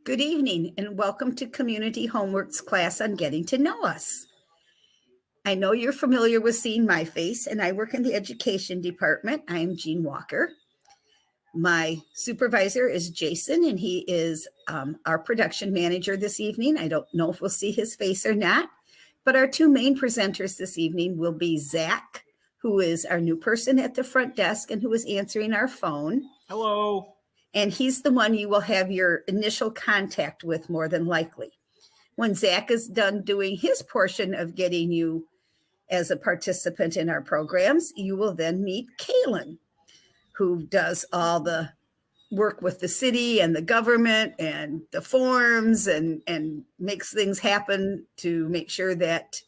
Good evening and welcome to Community Homeworks class on Getting to Know Us. I know you're familiar with seeing my face, and I work in the education department. I am Jean Walker. My supervisor is Jason, and he is our production manager this evening. I don't know if we'll see his face or not, but our two main presenters this evening will be Zach, who is our new person at the front desk and who is answering our phone. Hello. And he's the one you will have your initial contact with more than likely. When Zach is done doing his portion of getting you as a participant in our programs, you will then meet Kaylin, who does all the work with the city and the government and the forms and makes things happen to make sure that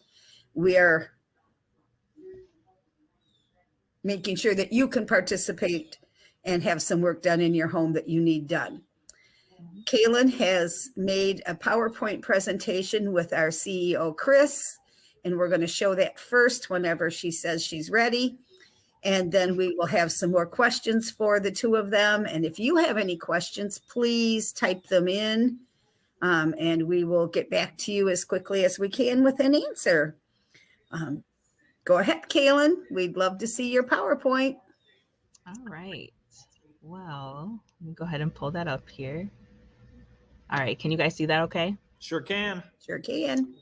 we are making sure that you can participate and have some work done in your home that you need done. Kaylin has made a PowerPoint presentation with our CEO, Chris, and we're going to show that first whenever she says she's ready. And then we will have some more questions for the two of them. And if you have any questions, please type them in, and we will get back to you as quickly as we can with an answer. Go ahead, Kaylin. We'd love to see your PowerPoint. All right. Well, let me go ahead and pull that up here. All right. Can you guys see that okay? Sure can. Sure can.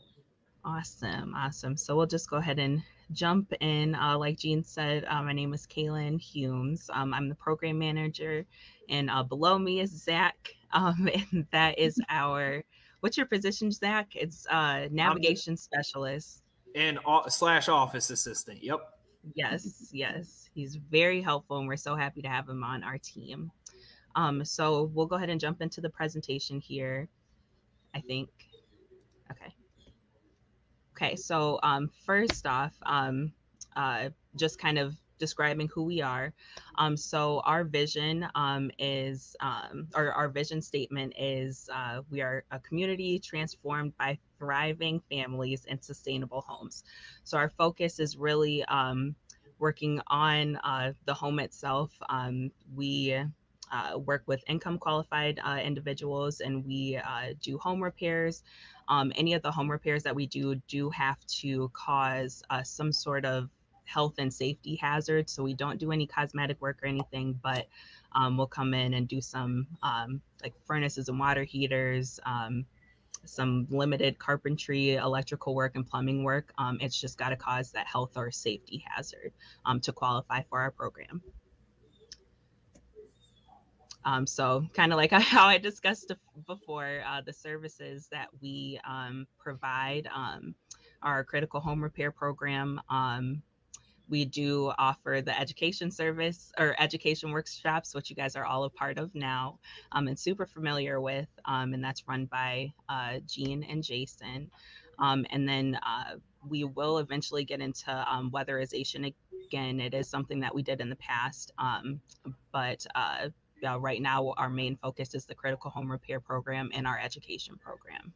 Awesome. So we'll just go ahead and jump in. Like Jean said, my name is Kaylin Humes. I'm the program manager, and below me is Zach. And that is what's your position, Zach? It's navigation specialist. And / office assistant. Yep. Yes. He's very helpful, and we're so happy to have him on our team. So we'll go ahead and jump into the presentation here, I think. Okay, so first off, just kind of describing who we are. So our vision is, or our vision statement is, we are a community transformed by thriving families and sustainable homes. So our focus is really working on the home itself. We work with income qualified individuals, and we do home repairs. Any of the home repairs that we do have to cause some sort of health and safety hazard. So we don't do any cosmetic work or anything, but we'll come in and do some like furnaces and water heaters, some limited carpentry, electrical work, and plumbing work. It's just got to cause that health or safety hazard to qualify for our program. So kind of like how I discussed before, the services that we provide our critical home repair program. We do offer the education service or education workshops, which you guys are all a part of now and super familiar with, and that's run by Jean and Jason. And then we will eventually get into weatherization again. It is something that we did in the past, but right now our main focus is the critical home repair program and our education program.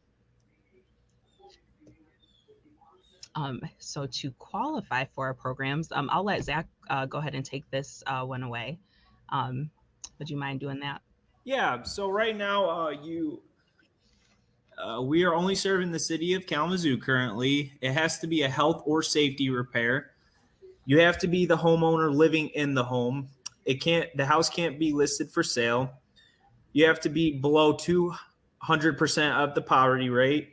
So to qualify for our programs, I'll let Zach go ahead and take this one away. Would you mind doing that? Yeah. So right now, we are only serving the city of Kalamazoo currently. It has to be a health or safety repair. You have to be the homeowner living in the home. The house can't be listed for sale. You have to be below 200% of the poverty rate,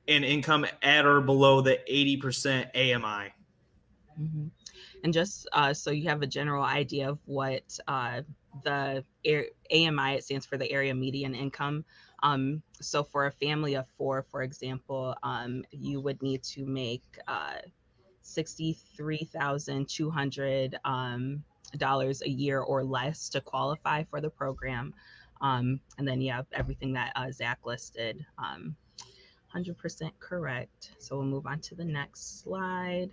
and income at or below the 80% AMI. Mm-hmm. And just so you have a general idea of what the AMI, it stands for the area median income. So for a family of 4, for example, you would need to make $63,200 a year or less to qualify for the program. And then you have everything that Zach listed. 100% correct. So we'll move on to the next slide.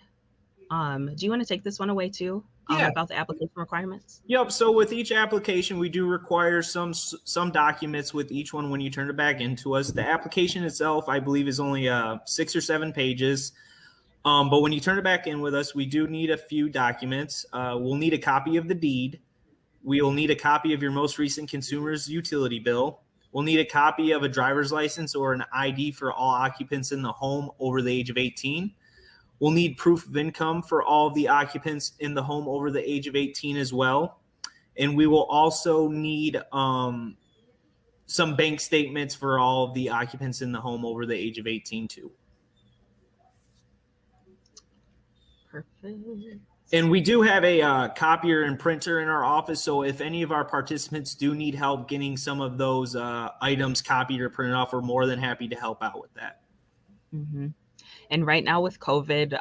Do you want to take this one away too? Yeah. About the application requirements? Yep. So with each application, we do require some documents with each one when you turn it back into us. The application itself, I believe, is only 6 or 7 pages. But when you turn it back in with us, we do need a few documents. We'll need a copy of the deed. We will need a copy of your most recent consumer's utility bill. We'll need a copy of a driver's license or an ID for all occupants in the home over the age of 18. We'll need proof of income for all of the occupants in the home over the age of 18 as well. And we will also need some bank statements for all of the occupants in the home over the age of 18 too. Perfect. And we do have a copier and printer in our office. So if any of our participants do need help getting some of those items copied or printed off, we're more than happy to help out with that. Mm-hmm. And right now with COVID,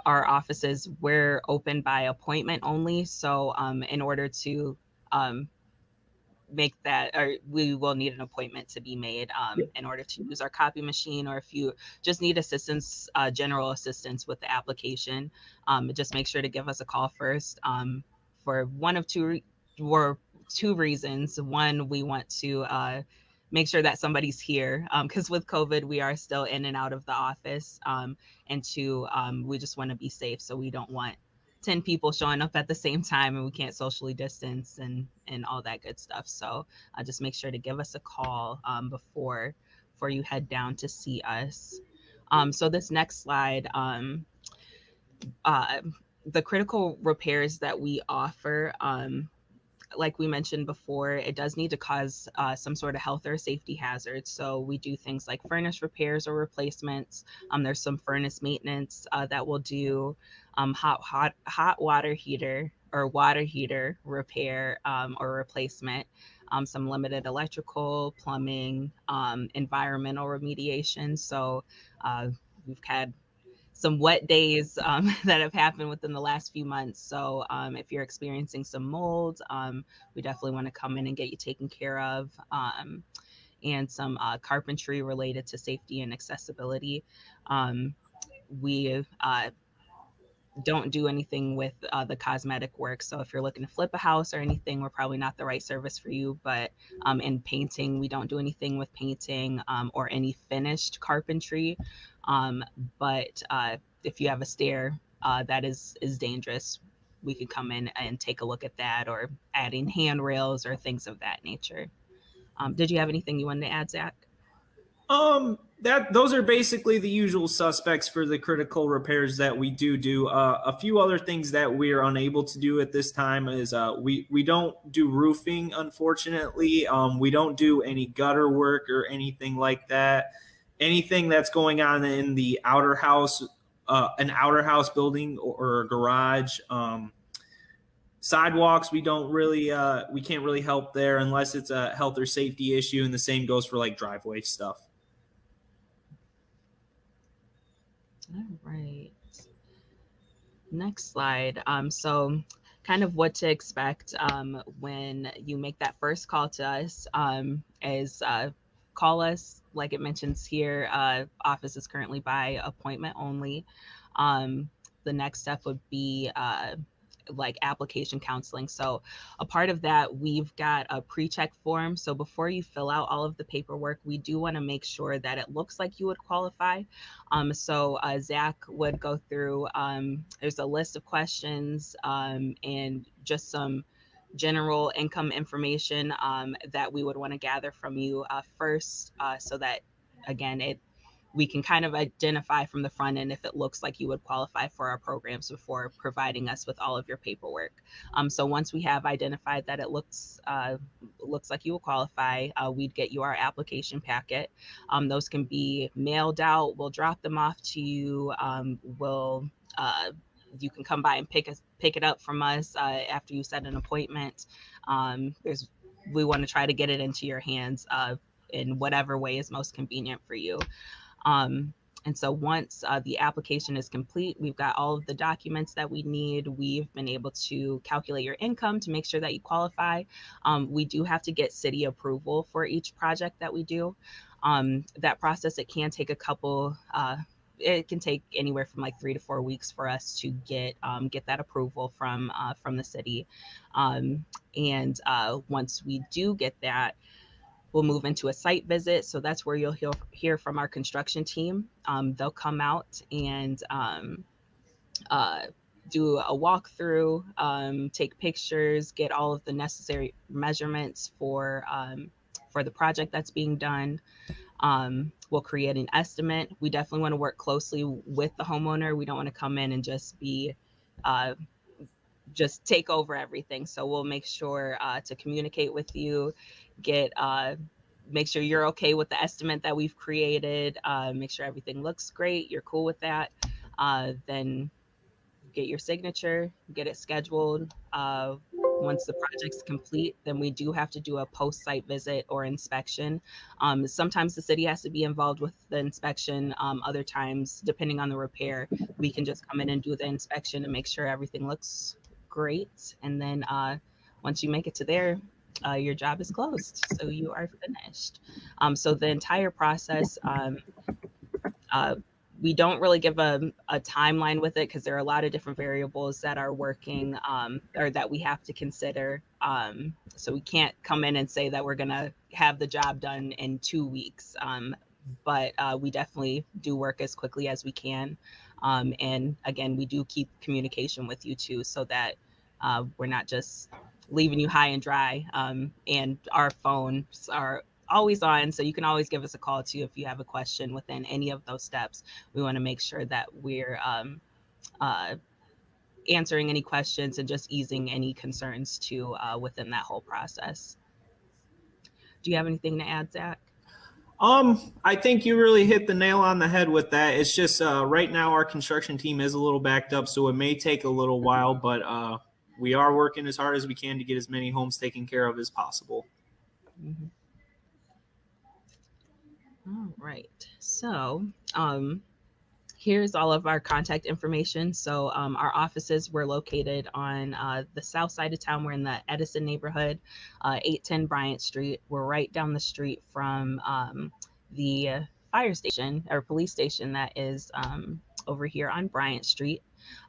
our offices, we're open by appointment only. So in order to make that, or we will need an appointment to be made in order to use our copy machine, or if you just need assistance, general assistance with the application, just make sure to give us a call first for one of two reasons. One, we want to make sure that somebody's here because with COVID, we are still in and out of the office. And two, we just want to be safe. So we don't want 10 people showing up at the same time and we can't socially distance and all that good stuff. So just make sure to give us a call before you head down to see us. So this next slide, the critical repairs that we offer, like we mentioned before, it does need to cause some sort of health or safety hazard. So we do things like furnace repairs or replacements. There's some furnace maintenance that we'll do, hot water heater or water heater repair or replacement, some limited electrical, plumbing, environmental remediation. So we've had some wet days that have happened within the last few months. So if you're experiencing some mold, we definitely want to come in and get you taken care of. And some carpentry related to safety and accessibility. We don't do anything with the cosmetic work. So if you're looking to flip a house or anything, we're probably not the right service for you. But in painting, we don't do anything with painting or any finished carpentry. But if you have a stair that is dangerous, we could come in and take a look at that, or adding handrails or things of that nature. Did you have anything you wanted to add, Zach? Those are basically the usual suspects for the critical repairs that we do. A few other things that we're unable to do at this time is we don't do roofing, unfortunately. We don't do any gutter work or anything like that. Anything that's going on in the outer house, an outer house building or a garage, sidewalks, we can't really help there unless it's a health or safety issue, and the same goes for like driveway stuff. All right. Next slide. So kind of what to expect when you make that first call to us is call us. Like it mentions here, office is currently by appointment only. The next step would be like application counseling. So a part of that, we've got a pre-check form. So before you fill out all of the paperwork, we do want to make sure that it looks like you would qualify. So Zach would go through, there's a list of questions and just some general income information that we would want to gather from you first, so that again, we can kind of identify from the front end if it looks like you would qualify for our programs before providing us with all of your paperwork. So once we have identified that it looks like you will qualify, we'd get you our application packet. Those can be mailed out. We'll drop them off to you. You can come by and pick it up from us after you set an appointment. We want to try to get it into your hands in whatever way is most convenient for you. And so once the application is complete, we've got all of the documents that we need. We've been able to calculate your income to make sure that you qualify. We do have to get city approval for each project that we do. That process, it can take it can take anywhere from like 3 to 4 weeks for us to get that approval from the city. And once we do get that, we'll move into a site visit. So that's where you'll hear from our construction team. They'll come out and do a walkthrough, take pictures, get all of the necessary measurements for for the project that's being done. We'll create an estimate. We definitely want to work closely with the homeowner. We don't want to come in and just be just take over everything. So we'll make sure to communicate with you, make sure you're okay with the estimate that we've created, make sure everything looks great, you're cool with that. Then get your signature, get it scheduled. Once the project's complete, then we do have to do a post-site visit or inspection. Sometimes the city has to be involved with the inspection. Other times, depending on the repair, we can just come in and do the inspection and make sure everything looks great. And then once you make it to there, your job is closed, so you are finished. So the entire process, we don't really give a timeline with it because there are a lot of different variables that are working or that we have to consider. So we can't come in and say that we're going to have the job done in 2 weeks. But we definitely do work as quickly as we can. And again, we do keep communication with you too, so that we're not just leaving you high and dry. And our phones are always on, so you can always give us a call too if you have a question within any of those steps. We want to make sure that we're answering any questions and just easing any concerns too within that whole process. Do you have anything to add, Zach? I think you really hit the nail on the head with that. It's just right now our construction team is a little backed up, so it may take a little while, but we are working as hard as we can to get as many homes taken care of as possible. Mm-hmm. All right. So here's all of our contact information. So our offices were located on the south side of town. We're in the Edison neighborhood, 810 Bryant Street. We're right down the street from the fire station or police station that is over here on Bryant Street.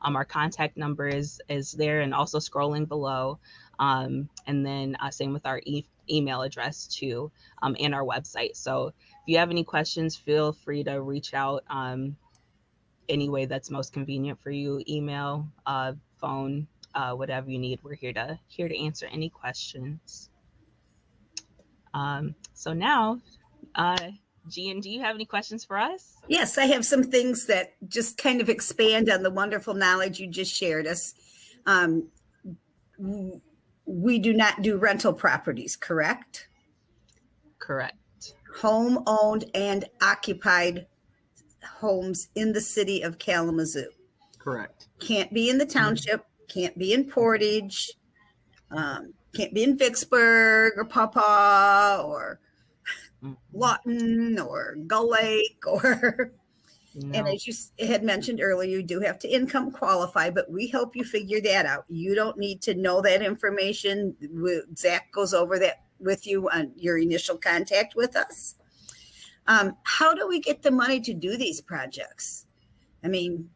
Our contact number is there and also scrolling below. And then same with our email address too, and our website. So if you have any questions, feel free to reach out any way that's most convenient for you, email, phone, whatever you need. We're here to answer any questions. So now, Gian, do you have any questions for us? Yes, I have some things that just kind of expand on the wonderful knowledge you just shared us. We do not do rental properties, correct? Correct. Home owned and occupied homes in the city of Kalamazoo. Correct. Can't be in the township, can't be in Portage, can't be in Vicksburg or Pawpaw or Lawton or Gull Lake or No. And as you had mentioned earlier, you do have to income qualify, but we help you figure that out. You don't need to know that information. Zach goes over that with you on your initial contact with us. How do we get the money to do these projects? I mean,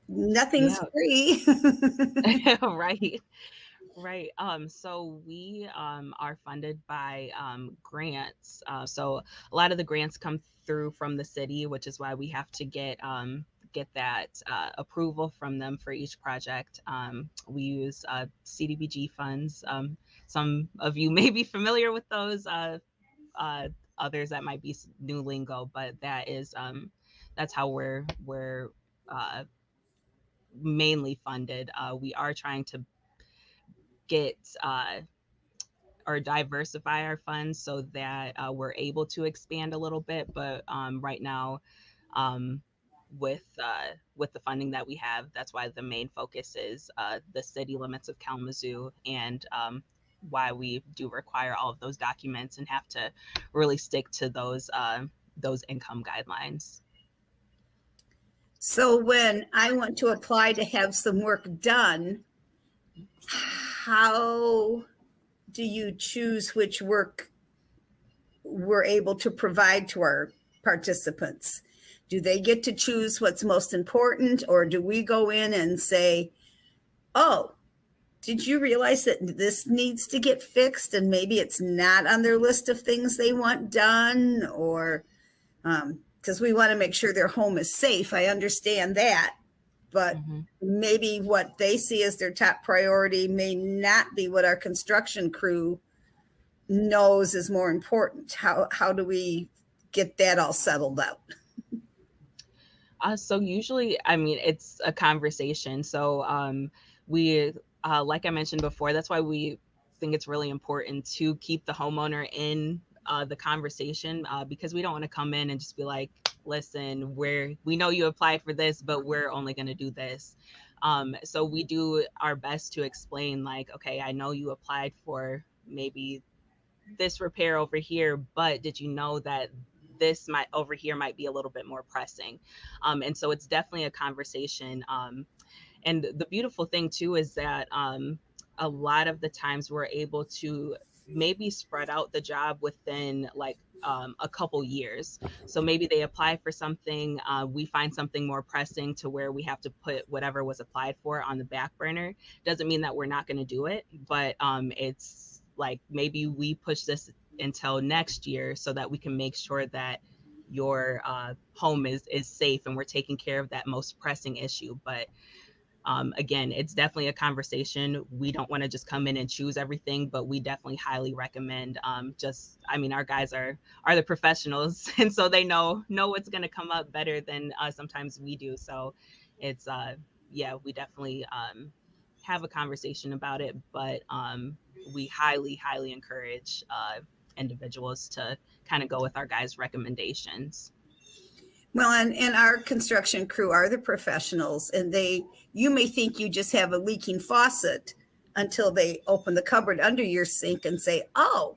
nothing's free. Right. So we are funded by grants. So a lot of the grants come through from the city, which is why we have to get that approval from them for each project. We use CDBG funds. Some of you may be familiar with those. Others that might be new lingo, but that is that's how we're mainly funded. We are trying to get or diversify our funds so that we're able to expand a little bit. But right now, with the funding that we have, that's why the main focus is the city limits of Kalamazoo, and why we do require all of those documents and have to really stick to those income guidelines. So when I want to apply to have some work done, how do you choose which work we're able to provide to our participants? Do they get to choose what's most important, or do we go in and say, oh, did you realize that this needs to get fixed and maybe it's not on their list of things they want done? Or because we want to make sure their home is safe. I understand that. But maybe what they see as their top priority may not be what our construction crew knows is more important? How do we get that all settled out? So usually, I mean, it's a conversation. So we, like I mentioned before, that's why we think it's really important to keep the homeowner in the conversation, because we don't want to come in and just be like, listen, we know you applied for this, but we're only going to do this. So we do our best to explain, like, okay, I know you applied for maybe this repair over here, but did you know that this might over here might be a little bit more pressing? And so it's definitely a conversation. And the beautiful thing too is that a lot of the times we're able to maybe spread out the job within like a couple years. So maybe they apply for something, we find something more pressing to where we have to put whatever was applied for on the back burner. Doesn't mean that we're not going to do it, but it's like maybe we push this until next year so that we can make sure that your home is safe and we're taking care of that most pressing issue. But again, it's definitely a conversation. We don't want to just come in and choose everything, but we definitely highly recommend I mean, our guys are the professionals, and so they know what's going to come up better than sometimes we do. So it's yeah, we definitely have a conversation about it, but we highly encourage individuals to kind of go with our guys' recommendations. Well, and our construction crew are the professionals, and you may think you just have a leaking faucet until they open the cupboard under your sink and say, oh,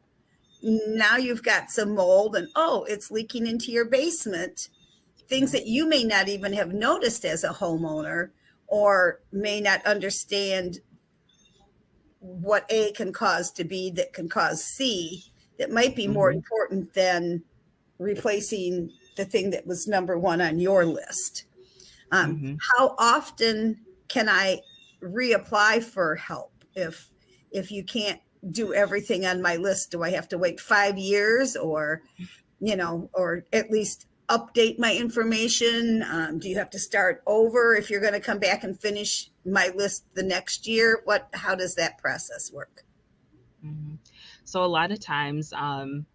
now you've got some mold, and oh, it's leaking into your basement. Things that you may not even have noticed as a homeowner, or may not understand what A can cause to B that can cause C, that might be more important than replacing the thing that was number one on your list. How often can I reapply for help if you can't do everything on my list? Do I have to wait 5 years, or or at least update my information? Do you have to start over if you're going to come back and finish my list the next year? How does that process work? So a lot of times,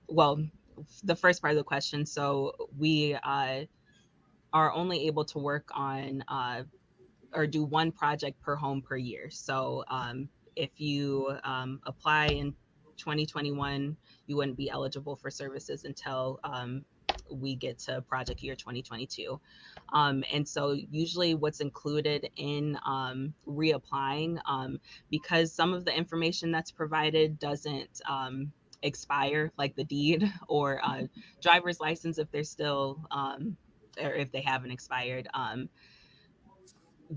well, the first part of the question, so we are only able to work on or do one project per home per year. So if you apply in 2021, you wouldn't be eligible for services until we get to project year 2022. And so usually what's included in reapplying, because some of the information that's provided doesn't expire, like the deed or driver's license if they're still or if they haven't expired,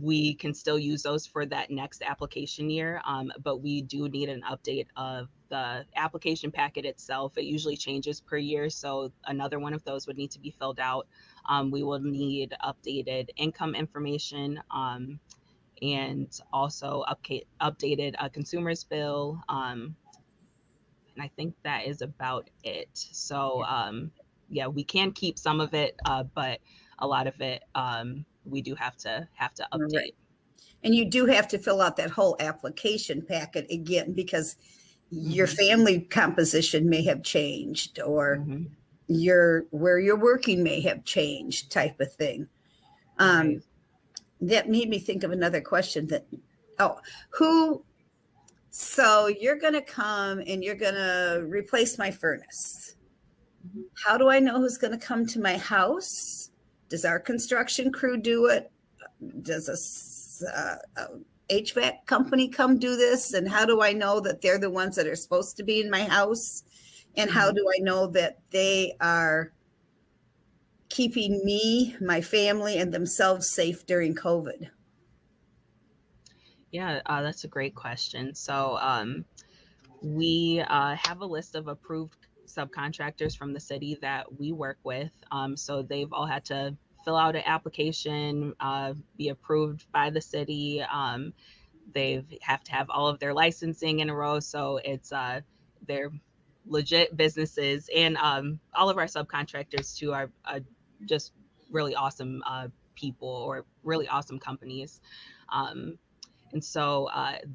we can still use those for that next application year. But we do need an update of the application packet itself. It usually changes per year, so another one of those would need to be filled out. We will need updated income information, and also updated consumer's bill. And I think that is about it. So yeah, we can keep some of it, but a lot of it we do have to update. Right. And you do have to fill out that whole application packet again, because your family composition may have changed, or where you're working may have changed, type of thing. Right. That made me think of another question so you're going to come and you're going to replace my furnace. How do I know who's going to come to my house? Does our construction crew do it? Does a HVAC company come do this? And how do I know that they're the ones that are supposed to be in my house? And how do I know that they are keeping me, my family, and themselves safe during COVID? Yeah, that's a great question. So we have a list of approved subcontractors from the city that we work with. So they've all had to fill out an application, be approved by the city. They have to have all of their licensing in a row. So it's they're legit businesses, and all of our subcontractors too are just really awesome people or really awesome companies. And so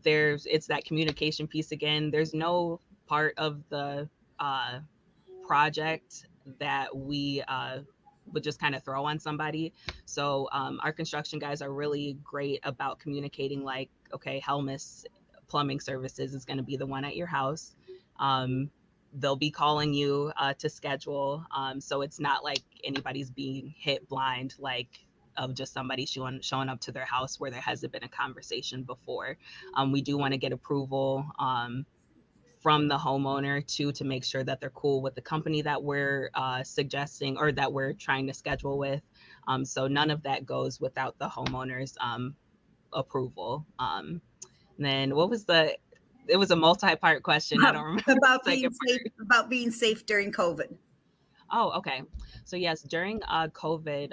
it's that communication piece again. There's no part of the project that we would just kind of throw on somebody. So our construction guys are really great about communicating, like, okay, Helmus Plumbing Services is going to be the one at your house. They'll be calling you to schedule. So it's not like anybody's being hit blind, like of just somebody showing up to their house where there hasn't been a conversation before. We do want to get approval from the homeowner to make sure that they're cool with the company that we're suggesting or that we're trying to schedule with. So none of that goes without the homeowner's approval. Then what was it was a multi-part question. I don't remember about being safe during COVID. Oh, okay. So yes, during COVID,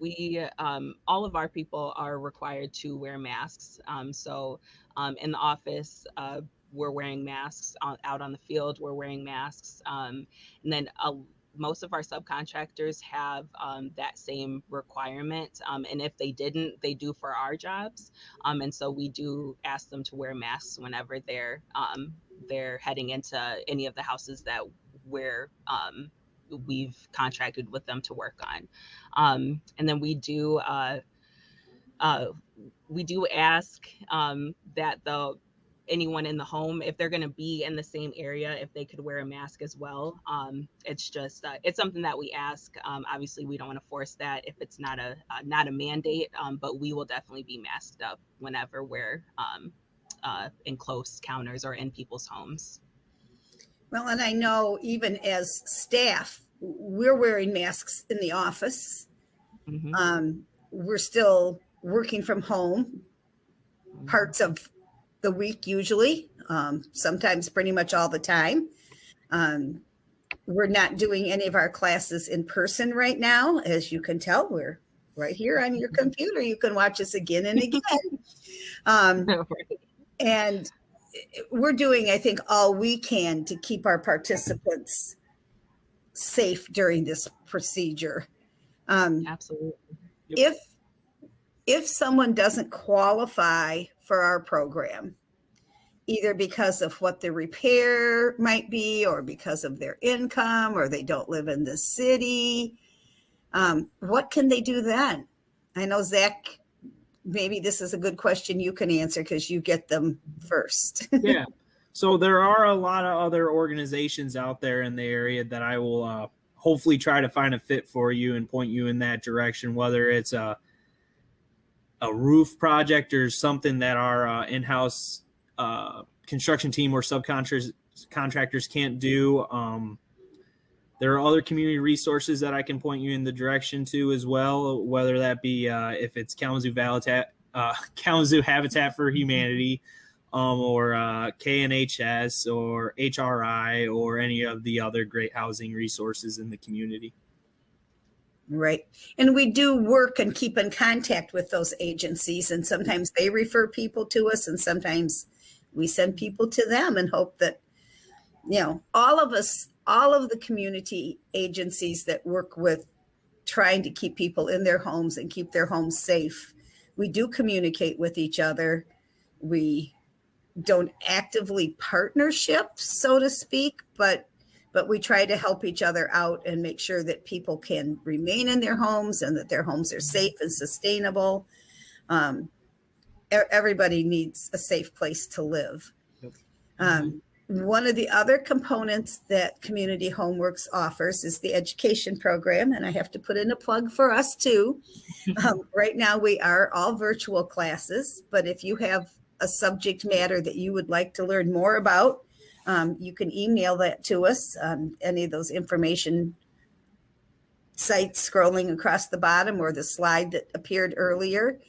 we all of our people are required to wear masks. So in the office, we're wearing masks. Out on the field, we're wearing masks. And then most of our subcontractors have that same requirement. And if they didn't, they do for our jobs. And so we do ask them to wear masks whenever they're heading into any of the houses that we've contracted with them to work on. And then we do ask that anyone in the home, if they're going to be in the same area, if they could wear a mask as well. It's just it's something that we ask. Obviously, we don't want to force that if it's not a mandate, but we will definitely be masked up whenever we're in close counters or in people's homes. Well, and I know even as staff, we're wearing masks in the office. Mm-hmm. We're still working from home parts of the week, usually, sometimes pretty much all the time. We're not doing any of our classes in person right now. As you can tell, we're right here on your computer. You can watch us again and again. And we're doing, I think, all we can to keep our participants safe during this procedure. Absolutely. Yep. If someone doesn't qualify for our program, either because of what the repair might be or because of their income or they don't live in the city, what can they do then? I know, Zach, maybe this is a good question you can answer because you get them first. Yeah. So there are a lot of other organizations out there in the area that I will hopefully try to find a fit for you and point you in that direction, whether it's a roof project or something that our in-house construction team or subcontractors can't do. There are other community resources that I can point you in the direction to as well, whether that be if it's Kalamazoo Habitat for Humanity, or KNHS or HRI or any of the other great housing resources in the community. Right. And we do work and keep in contact with those agencies, and sometimes they refer people to us and sometimes we send people to them and hope that, all of the community agencies that work with trying to keep people in their homes and keep their homes safe, we do communicate with each other. We don't actively partnership, so to speak, but we try to help each other out and make sure that people can remain in their homes and that their homes are safe and sustainable. Everybody needs a safe place to live. One of the other components that Community Homeworks offers is the education program, and I have to put in a plug for us too. Right now we are all virtual classes, but if you have a subject matter that you would like to learn more about, you can email that to us on any of those information sites scrolling across the bottom or the slide that appeared earlier.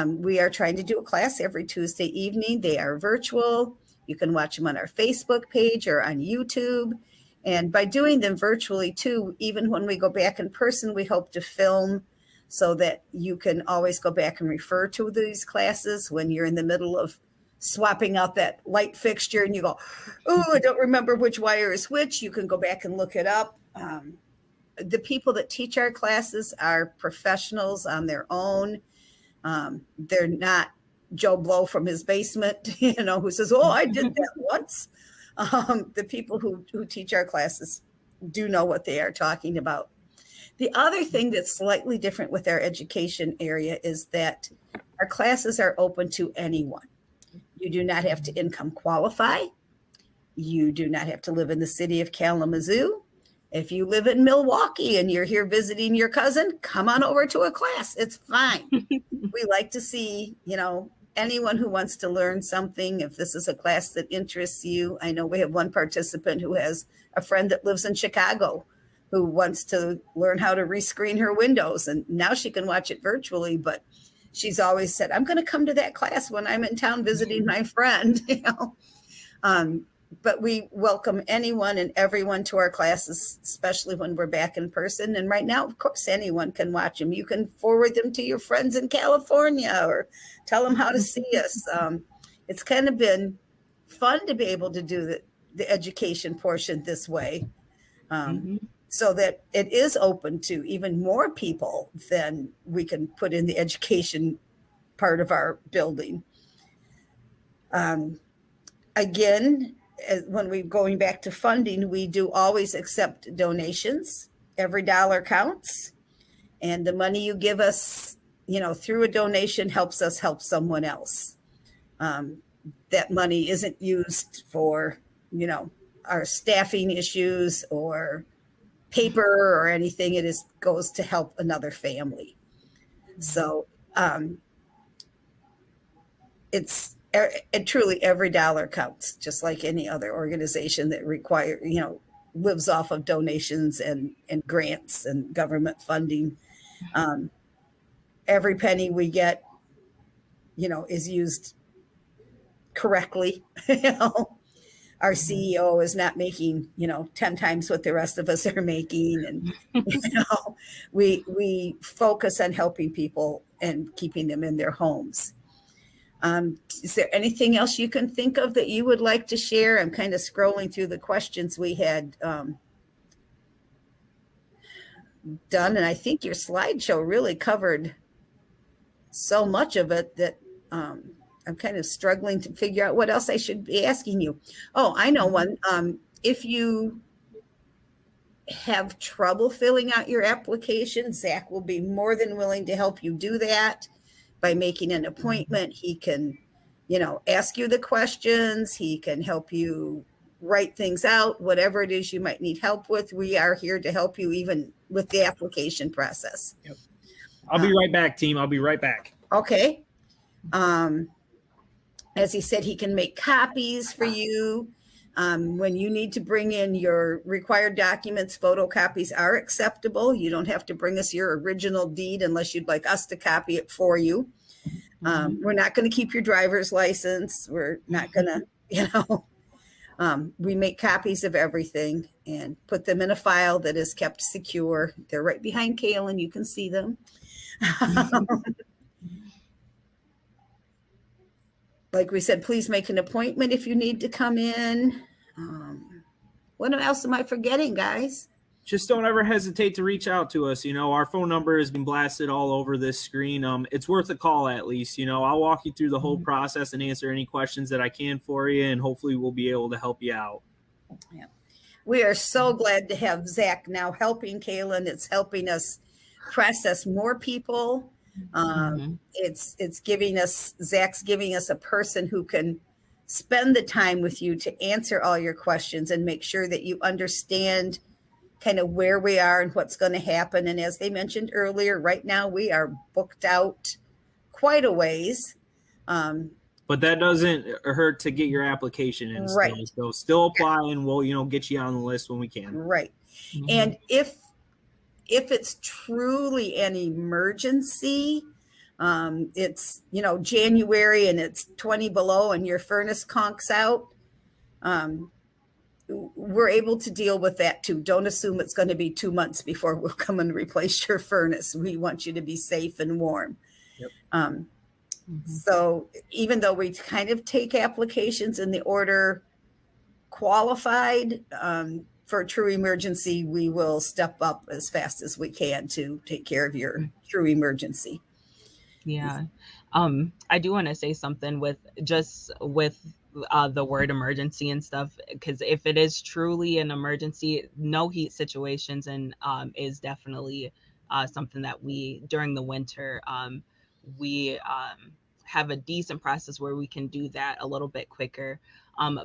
We are trying to do a class every Tuesday evening. They are virtual. You can watch them on our Facebook page or on YouTube. And by doing them virtually too, even when we go back in person, we hope to film so that you can always go back and refer to these classes when you're in the middle of swapping out that light fixture and you go, oh, I don't remember which wire is which. You can go back and look it up. The people that teach our classes are professionals on their own. They're not Joe Blow from his basement, who says, oh, I did that once. The people who teach our classes do know what they are talking about. The other thing that's slightly different with our education area is that our classes are open to anyone. You do not have to income qualify. You do not have to live in the city of Kalamazoo. If you live in Milwaukee and you're here visiting your cousin, come on over to a class. It's fine. We like to see, anyone who wants to learn something, if this is a class that interests you. I know we have one participant who has a friend that lives in Chicago who wants to learn how to rescreen her windows, and now she can watch it virtually, but she's always said, I'm going to come to that class when I'm in town visiting my friend. But we welcome anyone and everyone to our classes, especially when we're back in person. And right now, of course, anyone can watch them. You can forward them to your friends in California or tell them how to see us. It's kind of been fun to be able to do the education portion this way, so that it is open to even more people than we can put in the education part of our building. Again, when we're going back to funding, we do always accept donations. Every dollar counts. And the money you give us, through a donation helps us help someone else. That money isn't used for, our staffing issues or paper or anything. It goes to help another family. So it truly, every dollar counts, just like any other organization that lives off of donations and grants and government funding. Every penny we get, is used correctly. Our CEO is not making, 10 times what the rest of us are making. And, we focus on helping people and keeping them in their homes. Is there anything else you can think of that you would like to share? I'm kind of scrolling through the questions we had done, and I think your slideshow really covered so much of it that I'm kind of struggling to figure out what else I should be asking you. Oh, I know one. If you have trouble filling out your application, Zach will be more than willing to help you do that. By making an appointment, he can, ask you the questions. He can help you write things out, whatever it is you might need help with. We are here to help you even with the application process. Yep. I'll be right back, team. I'll be right back. Okay. As he said, he can make copies for you. When you need to bring in your required documents, photocopies are acceptable. You don't have to bring us your original deed unless you'd like us to copy it for you. We're not going to keep your driver's license. We're not going to, we make copies of everything and put them in a file that is kept secure. They're right behind Kaylin. You can see them. Like we said, please make an appointment if you need to come in. What else am I forgetting, guys? Just don't ever hesitate to reach out to us. Our phone number has been blasted all over this screen. It's worth a call at least. I'll walk you through the whole process and answer any questions that I can for you, and hopefully we'll be able to help you out. Yeah. We are so glad to have Zach now helping Kaylin. It's helping us process more people. It's giving us, Zach's giving us a person who can spend the time with you to answer all your questions and make sure that you understand kind of where we are and what's going to happen. And as they mentioned earlier, right now we are booked out quite a ways. But that doesn't hurt to get your application in. Right. So still apply, and we'll, get you on the list when we can. Right. And if it's truly an emergency, it's, January and it's 20 below and your furnace conks out, we're able to deal with that too. Don't assume it's going to be 2 months before we'll come and replace your furnace. We want you to be safe and warm. Yep. So even though we kind of take applications in the order qualified, for a true emergency, we will step up as fast as we can to take care of your true emergency. Yeah. I do want to say something with the word emergency and stuff, because if it is truly an emergency, no heat situations and is definitely something that we during the winter we have a decent process where we can do that a little bit quicker.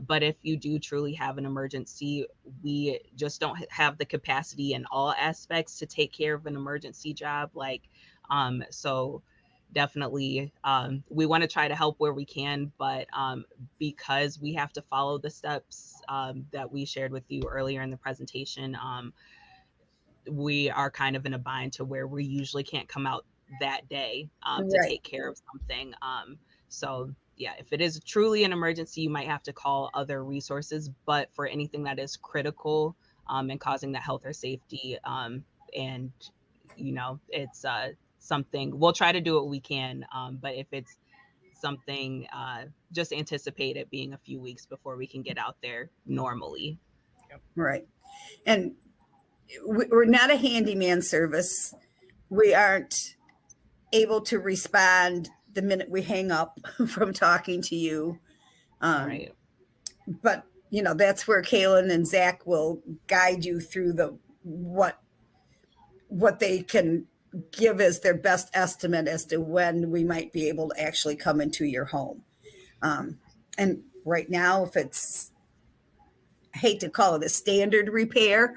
But if you do truly have an emergency, we just don't have the capacity in all aspects to take care of an emergency job. So definitely we want to try to help where we can, but because we have to follow the steps that we shared with you earlier in the presentation, we are kind of in a bind to where we usually can't come out that day to Right. take care of something. So yeah, if it is truly an emergency, you might have to call other resources, but for anything that is critical and causing the health or safety, and it's something, we'll try to do what we can, but if it's something, just anticipate it being a few weeks before we can get out there normally. Right. And we're not a handyman service. We aren't able to respond the minute we hang up from talking to you. Right. But that's where Kaylin and Zach will guide you through what they can give as their best estimate as to when we might be able to actually come into your home. And right now, if it's, I hate to call it a standard repair,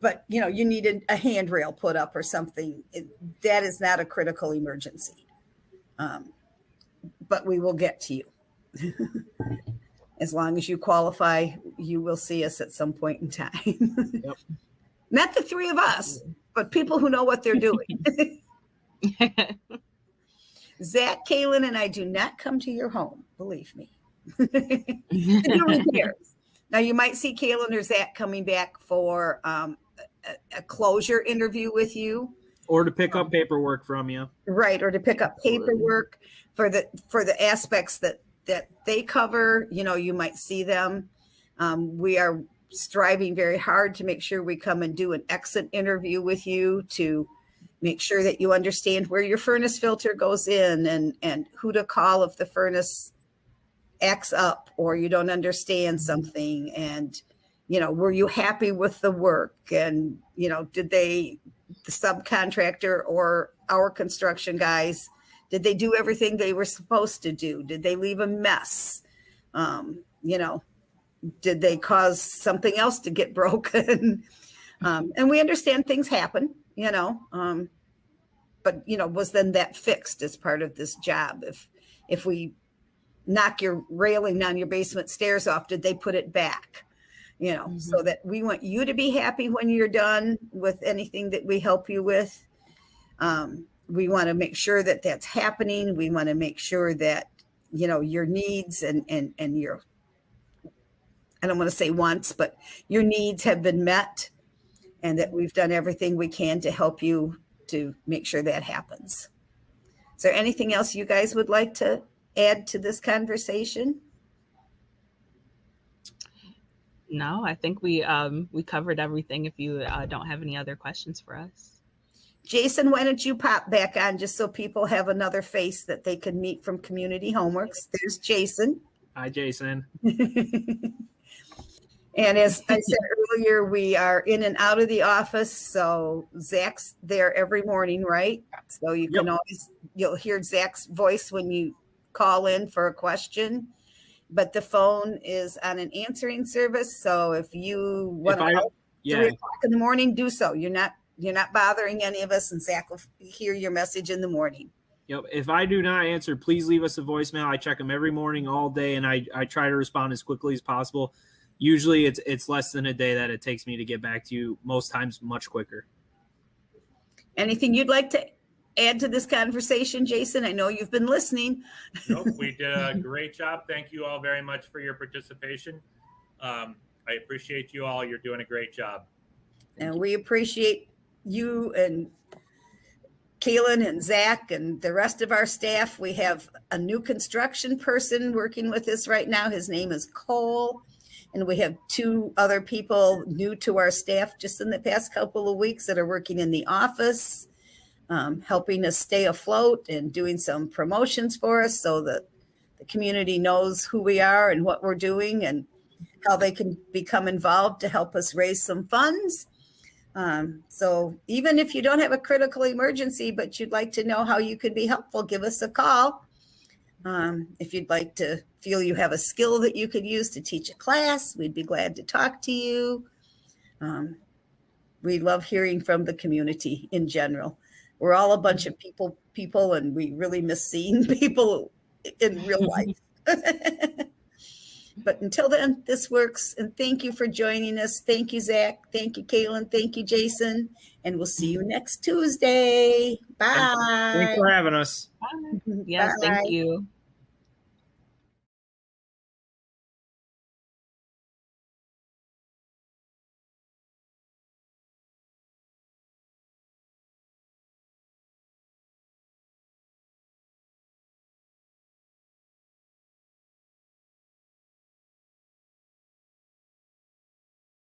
but you need a handrail put up or something, that is not a critical emergency. But we will get to you. As long as you qualify, you will see us at some point in time. Yep. Not the three of us, but people who know what they're doing. Zach, Kaylin, and I do not come to your home, believe me. To do repairs. Now, you might see Kaylin or Zach coming back for a closure interview with you. Or to pick up paperwork from you. Right, or to pick up paperwork for the aspects that they cover. You might see them. We are striving very hard to make sure we come and do an exit interview with you to make sure that you understand where your furnace filter goes in and who to call if the furnace acts up or you don't understand something. And, were you happy with the work? And, did the subcontractor or our construction guys, did they do everything they were supposed to do? Did they leave a mess? Did they cause something else to get broken? And we understand things happen, but was then that fixed as part of this job? If we knock your railing down your basement stairs off, did they put it back? So that we want you to be happy when you're done with anything that we help you with. We want to make sure that that's happening. We want to make sure that, your needs and your, I don't want to say wants, but your needs have been met and that we've done everything we can to help you to make sure that happens. Is there anything else you guys would like to add to this conversation? No, I think we covered everything. If you don't have any other questions for us. Jason, why don't you pop back on just so people have another face that they can meet from Community Homeworks? There's Jason. Hi, Jason. And as I said earlier, we are in and out of the office. So Zach's there every morning, right? So you can you'll hear Zach's voice when you call in for a question. But the phone is on an answering service. So if you want to call 3 o'clock in the morning, do so. You're not bothering any of us, and Zach will hear your message in the morning. Yep. If I do not answer, please leave us a voicemail. I check them every morning, all day, and I try to respond as quickly as possible. Usually it's less than a day that it takes me to get back to you. Most times much quicker. Anything you'd like to add to this conversation, Jason? I know you've been listening. Nope, we did a great job. Thank you all very much for your participation. I appreciate you all. You're doing a great job. And we appreciate you and Kaylin and Zach and the rest of our staff. We have a new construction person working with us right now. His name is Cole. And we have 2 other people new to our staff just in the past couple of weeks that are working in the office, helping us stay afloat and doing some promotions for us so that the community knows who we are and what we're doing and how they can become involved to help us raise some funds. So even if you don't have a critical emergency, but you'd like to know how you could be helpful, give us a call. If you'd like to feel you have a skill that you could use to teach a class, we'd be glad to talk to you. We love hearing from the community in general. We're all a bunch of people, and we really miss seeing people in real life. But until then, this works. And thank you for joining us. Thank you, Zach. Thank you, Kaylin. Thank you, Jason. And we'll see you next Tuesday. Bye. Thanks for having us. Yes, Bye. thank you.